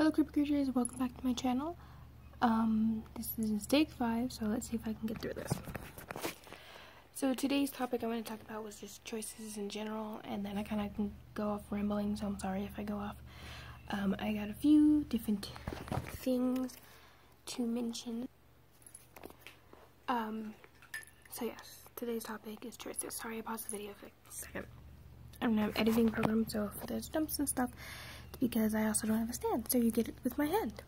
Hello creepy creatures, welcome back to my channel. This is take 5, so let's see if I can get through this. So today's topic I want to talk about was just choices in general, and then I kind of can go off rambling, so I'm sorry if I go off. I got a few different things to mention. So yes, today's topic is choices. Sorry, I paused the video for a second. I don't have an editing program, so if there's jumps and stuff, it's because I also don't have a stand, so you get it with my hand.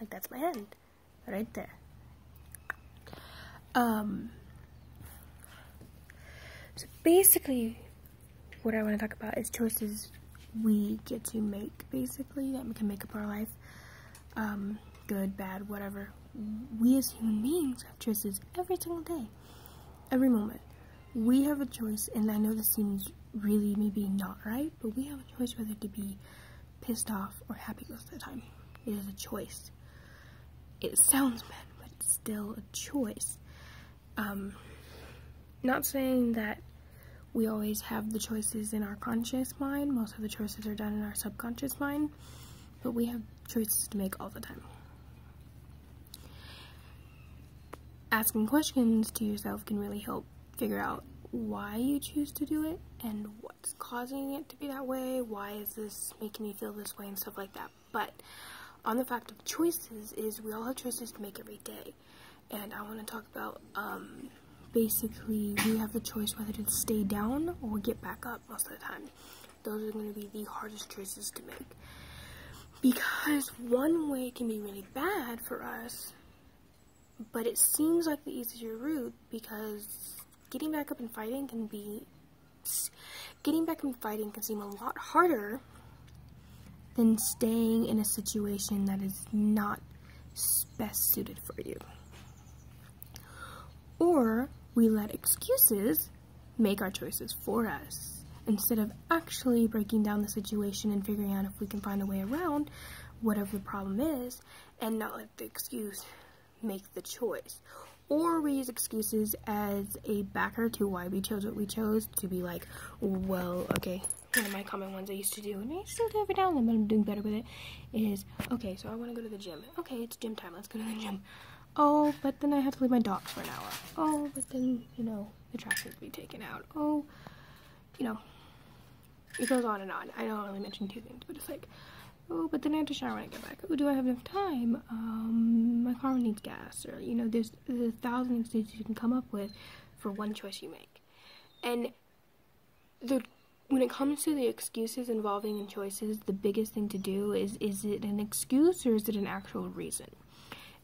Like, that's my hand. Right there. So basically, what I want to talk about is choices we get to make, basically, that we can make up our life. Good, bad, whatever. We as human beings have choices every single day. Every moment. We have a choice, and I know this seems really maybe not right, but we have a choice whether to be pissed off or happy most of the time. It is a choice. It sounds bad, but it's still a choice. Not saying that we always have the choices in our conscious mind. Most of the choices are done in our subconscious mind, but we have choices to make all the time. Asking questions to yourself can really help figure out why you choose to do it and what's causing it to be that way. Why is this making me feel this way and stuff like that. But on the fact of choices is we all have choices to make every day, and I want to talk about basically we have the choice whether to stay down or get back up most of the time. Those are going to be the hardest choices to make, because one way can be really bad for us, but it seems like the easier route, because getting back up and fighting can seem a lot harder than staying in a situation that is not best suited for you. Or we let excuses make our choices for us, instead of actually breaking down the situation and figuring out if we can find a way around whatever the problem is, and not let the excuse make the choice. Or we use excuses as a backer to why we chose what we chose, to be like, well, okay, one of my common ones I used to do, and I still do every now and then, but I'm doing better with it, is, okay, so I want to go to the gym. Okay, it's gym time, let's go to the gym. Oh, but then I have to leave my dogs for an hour. Oh, but then, you know, the trash needs to be taken out. Oh, you know, it goes on and on. I don't really mention two things, but it's like, oh, but then I have to shower when I get back. Oh, do I have enough time? My car needs gas. Or, you know, there's 1,000 excuses you can come up with for one choice you make. And when it comes to the excuses involving in choices, the biggest thing to do is it an excuse or is it an actual reason?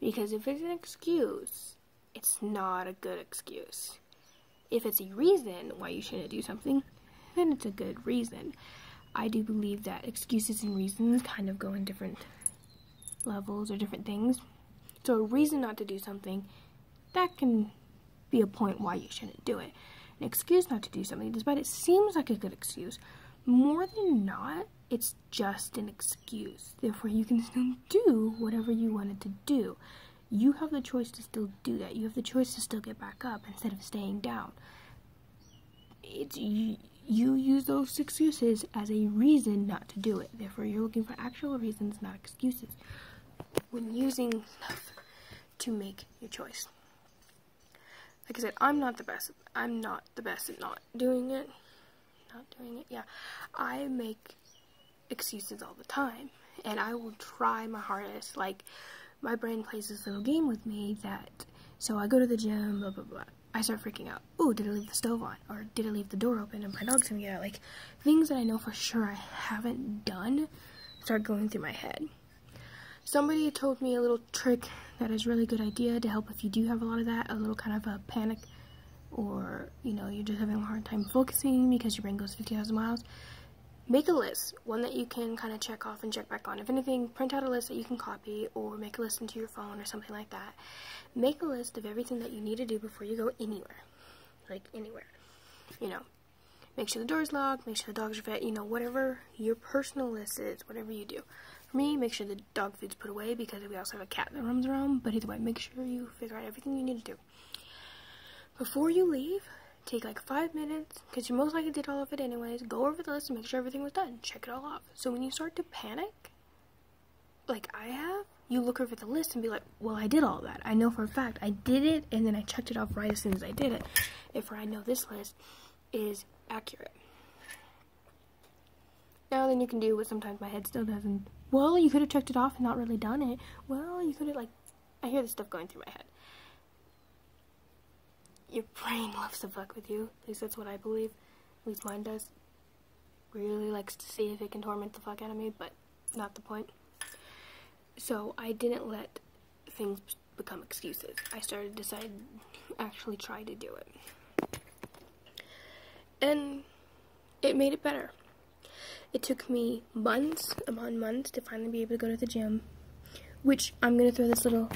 Because if it's an excuse, it's not a good excuse. If it's a reason why you shouldn't do something, then it's a good reason. I do believe that excuses and reasons kind of go in different levels or different things. So a reason not to do something, that can be a point why you shouldn't do it. An excuse not to do something, despite it seems like a good excuse, more than not, it's just an excuse. Therefore, you can still do whatever you wanted to do. You have the choice to still do that. You have the choice to still get back up instead of staying down. You use those excuses as a reason not to do it. Therefore, you're looking for actual reasons, not excuses, when using stuff to make your choice. Like I said, I'm not the best at not doing it. Yeah. I make excuses all the time, and I will try my hardest. Like, my brain plays this little game with me that, so I go to the gym, blah, blah, blah. I start freaking out. Oh, did I leave the stove on? Or did I leave the door open and my dog's gonna get out? Like, things that I know for sure I haven't done start going through my head. Somebody told me a little trick that is a really good idea to help if you do have a lot of that, a little kind of a panic, or, you know, you're just having a hard time focusing because your brain goes 50,000 miles. Make a list, one that you can kind of check off and check back on. If anything, print out a list that you can copy, or make a list into your phone or something like that. Make a list of everything that you need to do before you go anywhere. Like, anywhere. You know, make sure the door's locked, make sure the dogs are fed, you know, whatever your personal list is, whatever you do. For me, make sure the dog food's put away, because we also have a cat that roams around, but either way, make sure you figure out everything you need to do. Before you leave, take like 5 minutes, because you most likely did all of it anyways. Go over the list and make sure everything was done. Check it all off. So when you start to panic, like I have, you look over the list and be like, well, I did all that. I know for a fact I did it, and then I checked it off right as soon as I did it. If I know this list is accurate. Now then you can do what sometimes my head still doesn't. Well, you could have checked it off and not really done it. Well, you could have, like, I hear this stuff going through my head. Your brain loves to fuck with you. At least that's what I believe. At least mine does. Really likes to see if it can torment the fuck out of me, but not the point. So I didn't let things become excuses. I started to decide, actually try to do it. And it made it better. It took me months upon months to finally be able to go to the gym, which I'm going to throw this little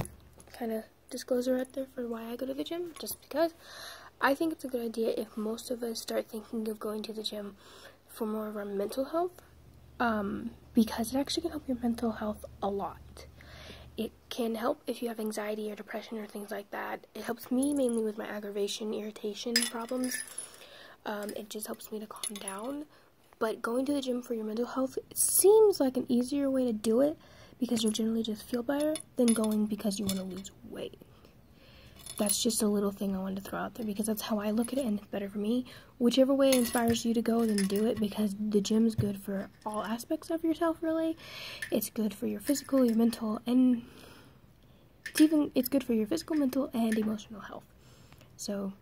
kind of disclosure out there for why I go to the gym, just because I think it's a good idea if most of us start thinking of going to the gym for more of our mental health, because it actually can help your mental health a lot. It can help if you have anxiety or depression or things like that. It helps me mainly with my aggravation, irritation problems. It just helps me to calm down. But going to the gym for your mental health, it seems like an easier way to do it because you'll generally just feel better than going because you want to lose weight. That's just a little thing I wanted to throw out there because that's how I look at it and it's better for me. Whichever way inspires you to go, then do it, because the gym is good for all aspects of yourself, really. It's good for your physical, your mental, and it's good for your physical, mental, and emotional health. So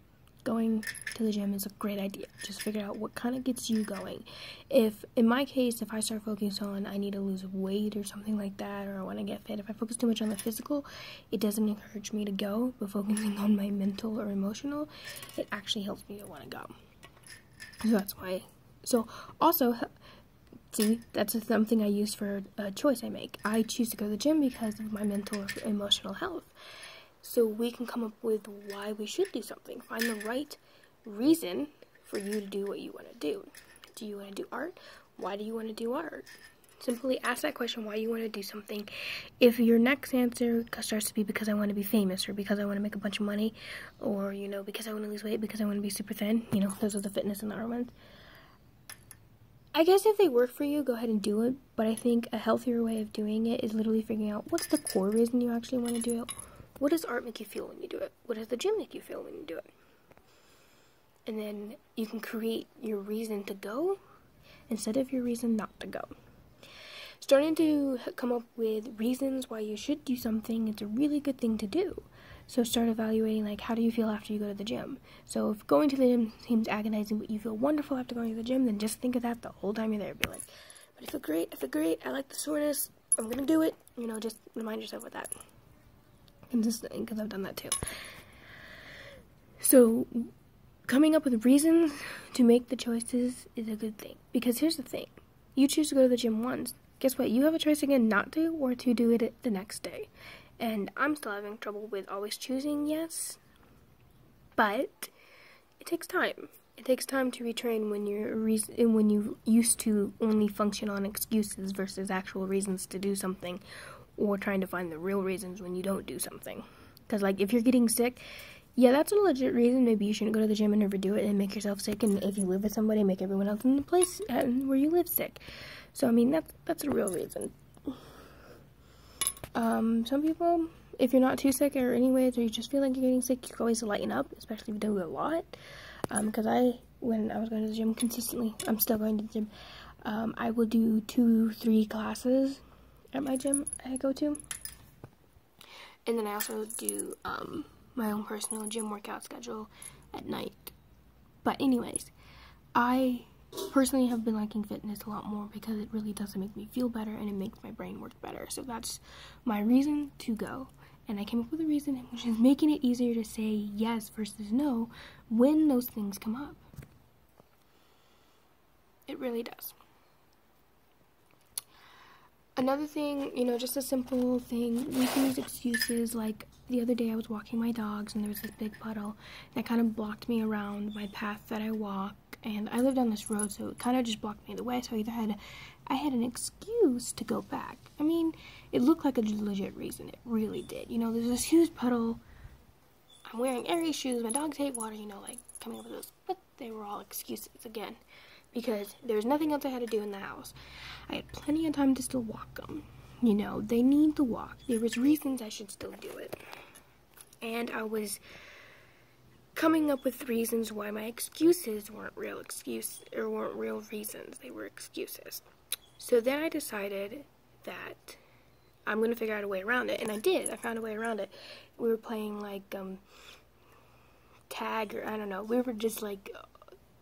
going to the gym is a great idea. Just figure out what kind of gets you going. If, in my case, if I start focusing on I need to lose weight or something like that, or I want to get fit, if I focus too much on the physical, it doesn't encourage me to go, but focusing on my mental or emotional, it actually helps me to want to go. So that's why. So also, see, that's something I use for a choice I make. I choose to go to the gym because of my mental or emotional health. So we can come up with why we should do something. Find the right reason for you to do what you want to do. Do you want to do art? Why do you want to do art? Simply ask that question, why you want to do something. If your next answer starts to be because I want to be famous, or because I want to make a bunch of money, or, you know, because I want to lose weight, because I want to be super thin, you know, those are the fitness and the ones. I guess if they work for you, go ahead and do it. But I think a healthier way of doing it is literally figuring out what's the core reason you actually want to do it. What does art make you feel when you do it? What does the gym make you feel when you do it? And then you can create your reason to go instead of your reason not to go. Starting to come up with reasons why you should do something, it's a really good thing to do. So start evaluating, like, how do you feel after you go to the gym? So if going to the gym seems agonizing, but you feel wonderful after going to the gym, then just think of that the whole time you're there. Be like, but I feel great, I like the soreness, I'm gonna do it. You know, just remind yourself of that. Consistently, because I've done that too. So coming up with reasons to make the choices is a good thing, because here's the thing: you choose to go to the gym once, guess what, you have a choice again not to, or to do it the next day. And I'm still having trouble with always choosing yes, but it takes time. It takes time to retrain when you used to only function on excuses versus actual reasons to do something, or trying to find the real reasons when you don't do something. Because, like, if you're getting sick, yeah, that's a legit reason. Maybe you shouldn't go to the gym and overdo it and make yourself sick. And if you live with somebody, make everyone else in the place where you live sick. So, I mean, that's a real reason. Some people, if you're not too sick or anyways, or you just feel like you're getting sick, you can always lighten up, especially if you do it a lot. Because when I was going to the gym consistently, I'm still going to the gym, I will do 2-3 classes at my gym I go to, and then I also do my own personal gym workout schedule at night. But anyways, I personally have been liking fitness a lot more because it really does make me feel better and it makes my brain work better. So that's my reason to go, and I came up with a reason, which is making it easier to say yes versus no when those things come up. It really does. Another thing, you know, just a simple thing, we can use excuses. Like the other day I was walking my dogs and there was this big puddle that kind of blocked me around my path that I walk, and I live down this road, so it kind of just blocked me the way, so I had an excuse to go back. I mean, it looked like a legit reason, it really did. You know, there's this huge puddle, I'm wearing airy shoes, my dogs hate water, you know, like coming up with those, but they were all excuses again. Because there was nothing else I had to do in the house. I had plenty of time to still walk them. you know, they need the walk. There was reasons I should still do it. And I was coming up with reasons why my excuses weren't real reasons. They were excuses. So then I decided that I'm going to figure out a way around it. And I did. I found a way around it. We were playing, like, tag, or I don't know. We were just, like,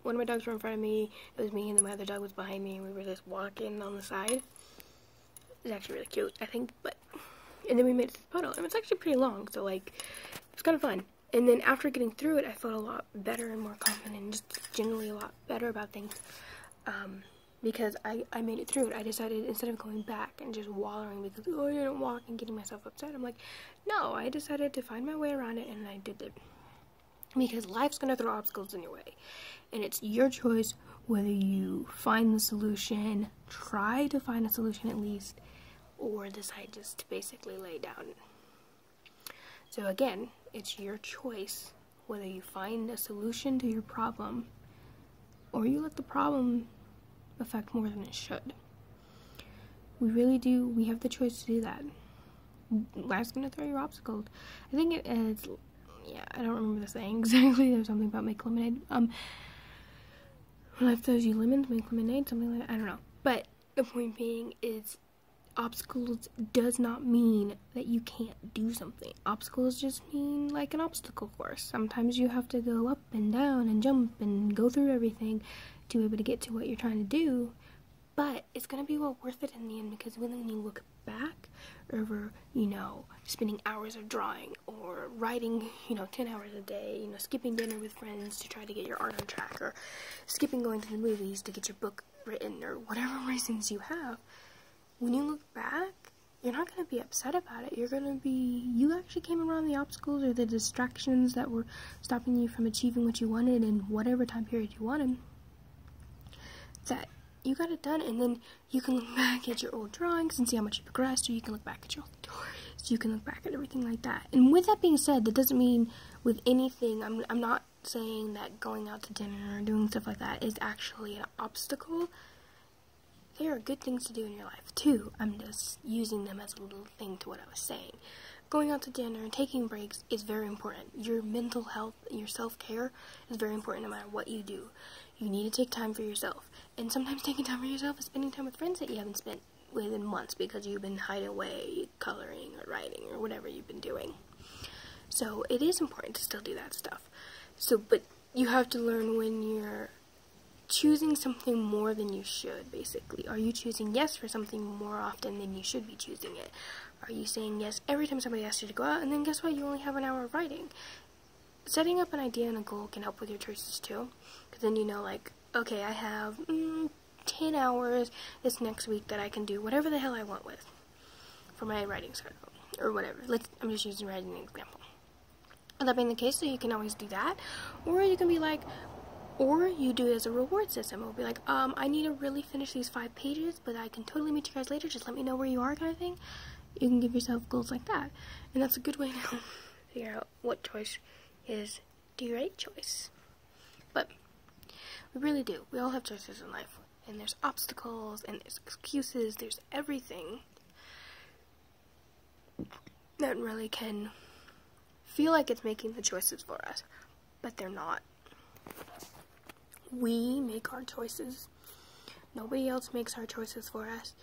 one of my dogs were in front of me. It was me, and then my other dog was behind me. And we were just walking on the side. It was actually really cute, I think. And then we made it to the puddle. And it was actually pretty long. So, like, it was kind of fun. And then after getting through it, I felt a lot better and more confident and just generally a lot better about things. Because I made it through it. I decided, instead of going back and just wallowing because, oh, I didn't walk, and getting myself upset, I'm like, no, I decided to find my way around it, and I did it. Because life's going to throw obstacles in your way. And it's your choice whether you find the solution, try to find a solution at least, or decide just to basically lay down. So again, it's your choice whether you find a solution to your problem, or you let the problem affect more than it should. We really do. We have the choice to do that. Life's gonna throw you obstacles. I think it's, yeah, I don't remember the saying exactly. There's something about make lemonade. Life throws you lemons, make lemonade, something like that. I don't know. But the point being is, obstacles does not mean that you can't do something. Obstacles just mean like an obstacle course. Sometimes you have to go up and down and jump and go through everything to be able to get to what you're trying to do, but it's going to be well worth it in the end, because when you look back over, you know, spending hours of drawing or writing, you know, 10 hours a day, you know, skipping dinner with friends to try to get your art on track, or skipping going to the movies to get your book written, or whatever reasons you have, when you look back, you're not going to be upset about it. You're going to be, you actually came around the obstacles or the distractions that were stopping you from achieving what you wanted in whatever time period you wanted, that you got it done. And then you can look back at your old drawings and see how much you progressed, or you can look back at your old stories, you can look back at everything like that. And with that being said, that doesn't mean with anything, I'm not saying that going out to dinner or doing stuff like that is actually an obstacle. There are good things to do in your life too. I'm just using them as a little thing to what I was saying. Going out to dinner and taking breaks is very important. Your mental health, your self-care is very important no matter what you do. You need to take time for yourself. And sometimes taking time for yourself is spending time with friends that you haven't spent with in months because you've been hiding away, coloring or writing or whatever you've been doing. So it is important to still do that stuff. But you have to learn when you're choosing something more than you should, basically. Are you choosing yes for something more often than you should be choosing it? Are you saying yes every time somebody asks you to go out, and then guess what? You only have an hour of writing. Setting up an idea and a goal can help with your choices too, because then you know, like, okay, I have 10 hours this next week that I can do whatever the hell I want with for my writing schedule, or whatever. I'm just using writing as an example. That being the case, so you can always do that, or you can be like, or you do it as a reward system. It'll be like, I need to really finish these 5 pages, but I can totally meet you guys later, just let me know where you are, kind of thing. You can give yourself goals like that, and that's a good way to figure out what choice is the right choice. But we really do. We all have choices in life, and there's obstacles, and there's excuses, there's everything that really can feel like it's making the choices for us, but they're not. We make our choices. Nobody else makes our choices for us.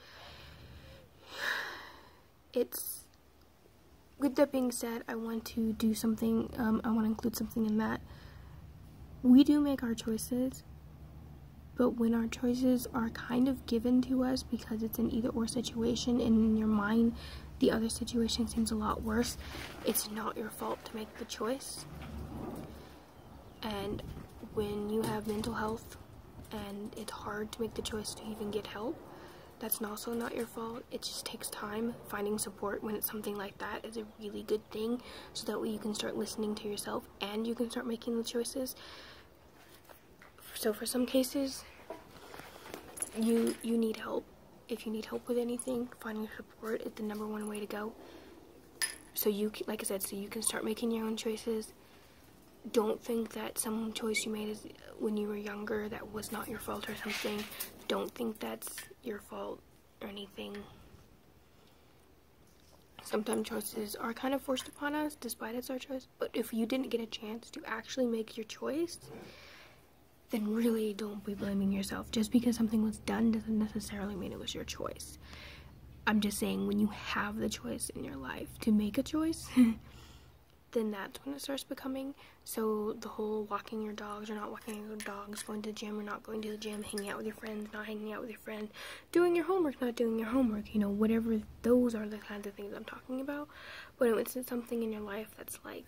With that being said, I want to do something, I want to include something in that. We do make our choices, but when our choices are kind of given to us because it's an either-or situation, and in your mind, the other situation seems a lot worse, it's not your fault to make the choice. And when you have mental health and it's hard to make the choice to even get help, that's also not your fault. It just takes time. Finding support when it's something like that is a really good thing, so that way you can start listening to yourself and you can start making the choices. So for some cases, you need help. If you need help with anything, finding support is the #1 way to go. So like I said, so you can start making your own choices. Don't think that some choice you made when you were younger that was not your fault or something. Don't think that's your fault or anything. sometimes choices are kind of forced upon us despite it's our choice. But if you didn't get a chance to actually make your choice, then really don't be blaming yourself. Just because something was done doesn't necessarily mean it was your choice. I'm just saying, when you have the choice in your life to make a choice, then that's when it starts becoming. So the whole walking your dogs or not walking your dogs, going to the gym or not going to the gym, hanging out with your friends, not hanging out with your friend, doing your homework, not doing your homework, you know, whatever, those are the kinds of things I'm talking about. But if it's something in your life that's like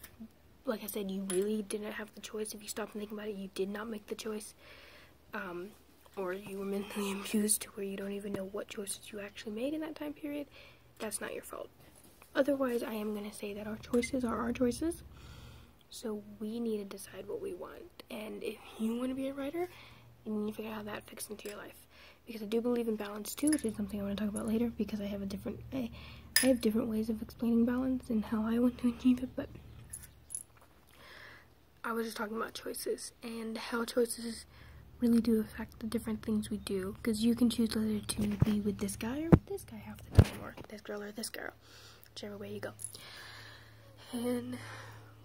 I said, you really didn't have the choice. If you stop and think about it, you did not make the choice, or you were mentally abused to where you don't even know what choices you actually made in that time period, that's not your fault. Otherwise, I am going to say that our choices are our choices, so we need to decide what we want. And if you want to be a writer, you need to figure out how that fits into your life. Because I do believe in balance too, which is something I want to talk about later, because I have different ways of explaining balance and how I want to achieve it. But I was just talking about choices and how choices really do affect the different things we do, because you can choose whether to be with this guy or with this guy half the time, or this girl or this girl, whichever way you go. And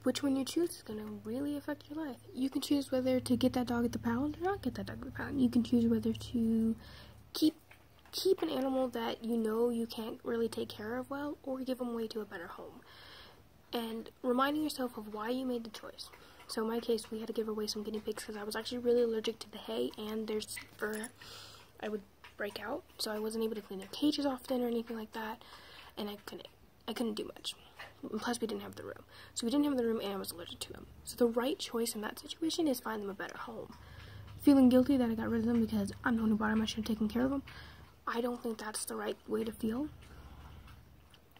which one you choose is going to really affect your life. You can choose whether to get that dog at the pound or not get that dog at the pound. You can choose whether to keep an animal that you know you can't really take care of well, or give them away to a better home. And reminding yourself of why you made the choice. So in my case, we had to give away some guinea pigs because I was actually really allergic to the hay, and their fur, I would break out, so I wasn't able to clean their cages often or anything like that, and I couldn't do much. Plus, we didn't have the room. So we didn't have the room, and I was allergic to them. So the right choice in that situation is find them a better home. Feeling guilty that I got rid of them because I'm the one who bought them, I should have taken care of them, I don't think that's the right way to feel,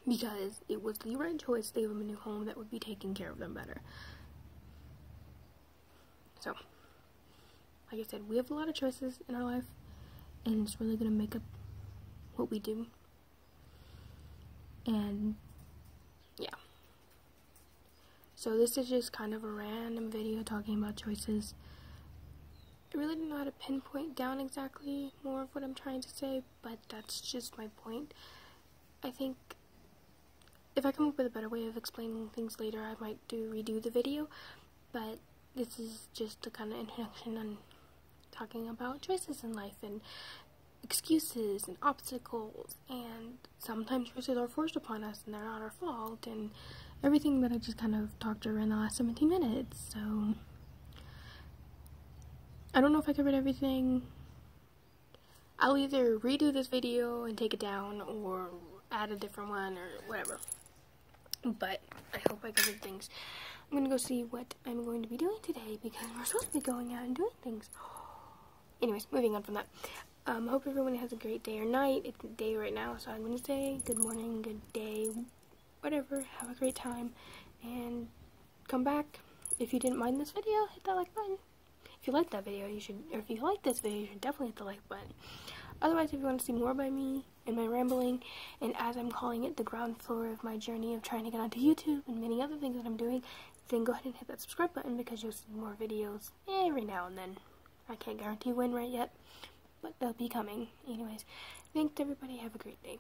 because it was the right choice to give them a new home that would be taking care of them better. So, like I said, we have a lot of choices in our life, and it's really going to make up what we do. And, yeah. So this is just kind of a random video talking about choices. I really don't know how to pinpoint down exactly more of what I'm trying to say, but that's just my point. I think if I come up with a better way of explaining things later, I might redo the video, but this is just a kind of introduction on talking about choices in life and excuses and obstacles, and sometimes choices are forced upon us and they're not our fault, and everything that I just kind of talked over in the last 17 minutes. So I don't know if I covered everything. I'll either redo this video and take it down or add a different one or whatever, but I hope I covered things. I'm gonna go see what I'm going to be doing today because we're supposed to be going out and doing things. Anyways, moving on from that. Hope everyone has a great day or night. It's day right now, so I'm gonna say good morning, good day, whatever. Have a great time, and come back. If you didn't mind this video, hit that like button. If you liked that video, you should, or if you like this video, you should definitely hit the like button. Otherwise, if you want to see more by me and my rambling, and as I'm calling it, the ground floor of my journey of trying to get onto YouTube and many other things that I'm doing, then go ahead and hit that subscribe button because you'll see more videos every now and then. I can't guarantee when right yet, but they'll be coming. Anyways, thanks everybody. Have a great day.